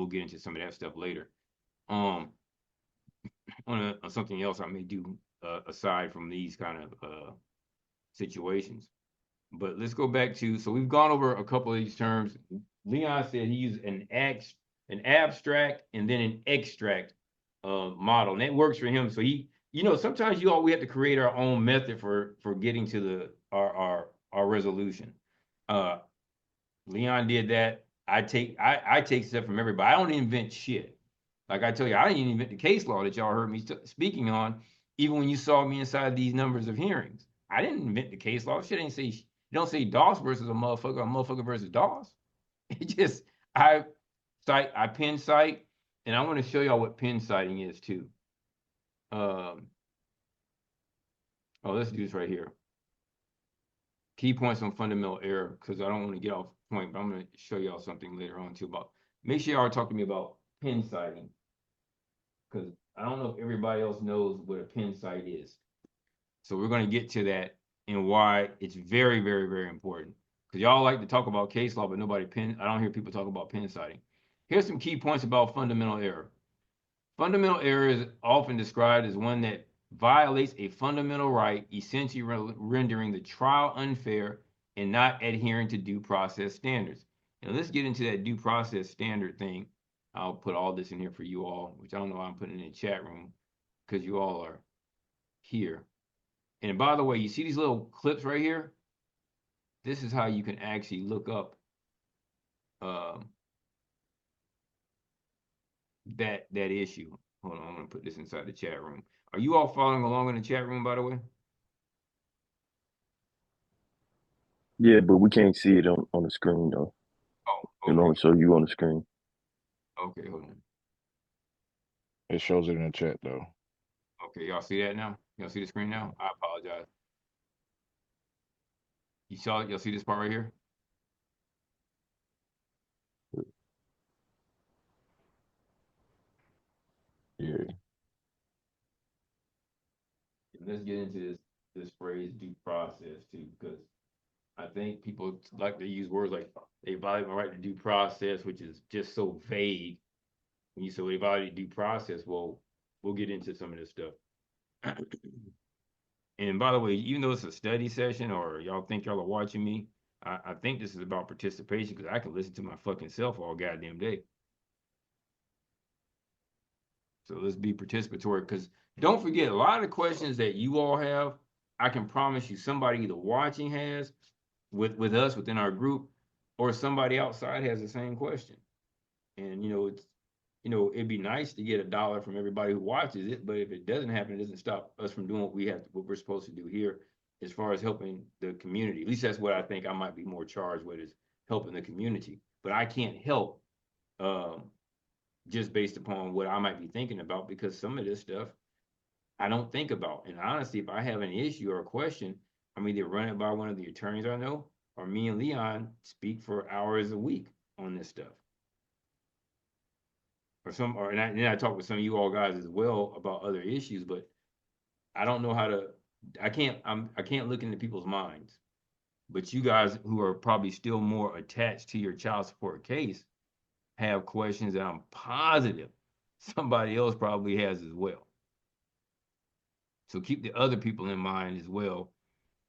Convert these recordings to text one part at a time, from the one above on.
we'll get into some of that stuff later. On something else I may do aside from these kind of situations. But let's go back to, so we've gone over a couple of these terms. Leon said he used an abstract and then an extract model, and that works for him. So he, sometimes we have to create our own method for getting to our resolution. Leon did that. I take stuff from everybody. I don't invent shit. Like I tell you, I didn't invent the case law that y'all heard me speaking on, even when you saw me inside these numbers of hearings. I didn't invent the case law. Shit ain't say, you don't say DOS versus a motherfucker versus DOS. It just, I pen cite, and I want to show y'all what pen citing is too. Let's do this right here. Key points on fundamental error, because I don't want to get off point, but I'm going to show y'all something later on too about, make sure y'all talk to me about pen citing, because I don't know if everybody else knows what a pen cite is. So we're going to get to that and why it's very, very, very important. Because y'all like to talk about case law, but I don't hear people talk about pen citing. Here's some key points about fundamental error. Fundamental error is often described as one that violates a fundamental right, essentially rendering the trial unfair and not adhering to due process standards. Now let's get into that due process standard thing. I'll put all this in here for you all, which I don't know why I'm putting in the chat room, because you all are here. And by the way, you see these little clips right here? This is how you can actually look up that issue. Hold on, I'm gonna put this inside the chat room. Are you all following along in the chat room, by the way? Yeah, but we can't see it on the screen though. Oh, okay. It only show you on the screen. Okay, hold on. It shows it in the chat though. Okay, y'all see that now? Y'all see the screen now? I apologize. You saw it? Y'all see this part right here? Yeah. Let's get into this phrase due process too, because I think people like to use words like they violate my right to due process, which is just so vague. When you say they violate due process, well, we'll get into some of this stuff. And by the way, even though it's a study session or y'all think y'all are watching me, I think this is about participation, because I can listen to my fucking self all goddamn day. So let's be participatory, because don't forget, a lot of the questions that you all have, I can promise you somebody either watching has with us within our group, or somebody outside has the same question. And it'd be nice to get $1 from everybody who watches it, but if it doesn't happen, it doesn't stop us from doing what we're supposed to do here as far as helping the community. At least that's what I think I might be more charged with, is helping the community. But I can't help just based upon what I might be thinking about, because some of this stuff I don't think about. And honestly, if I have an issue or a question, I'm either run it by one of the attorneys I know, or me and Leon speak for hours a week on this stuff. And then I talk with some of you all guys as well about other issues, but I don't know how to, I can't look into people's minds. But you guys who are probably still more attached to your child support case have questions that I'm positive somebody else probably has as well. So keep the other people in mind as well,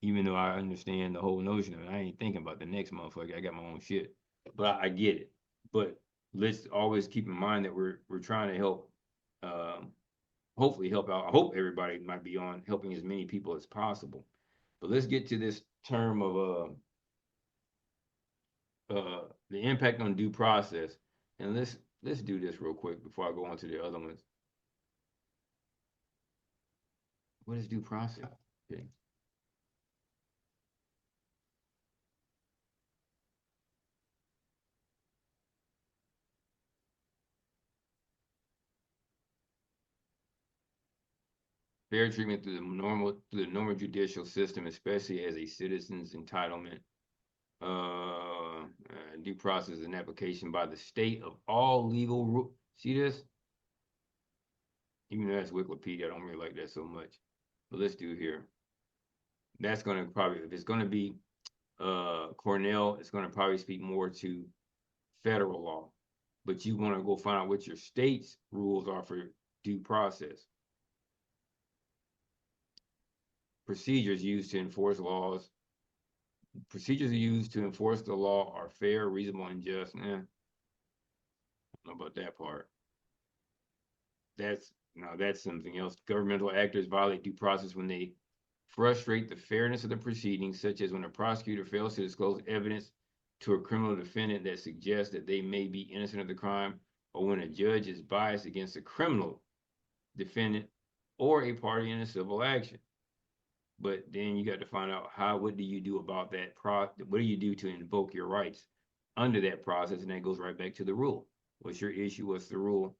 even though I understand the whole notion of it. I ain't thinking about the next motherfucker. I got my own shit, but I get it. But let's always keep in mind that we're trying to help, hopefully help out. I hope everybody might be on helping as many people as possible. But let's get to this term of the impact on due process, and let's do this real quick before I go on to the other ones. What is due process? Okay. Fair treatment through the normal judicial system, especially as a citizen's entitlement. Due process is an application by the state of all legal rules. See this? Even though that's Wikipedia, I don't really like that so much. But let's do here. That's going to probably, if it's going to be Cornell, it's going to probably speak more to federal law. but you want to go find out what your state's rules are for due process. Procedures used to enforce laws. Procedures used to enforce the law are fair, reasonable, and just. I don't know about that part. That's something else. Governmental actors violate due process when they frustrate the fairness of the proceedings, such as when a prosecutor fails to disclose evidence to a criminal defendant that suggests that they may be innocent of the crime, or when a judge is biased against a criminal defendant or a party in a civil action. But then you got to find out what do you do about that what do you do to invoke your rights under that process? And that goes right back to the rule. What's your issue? What's the rule?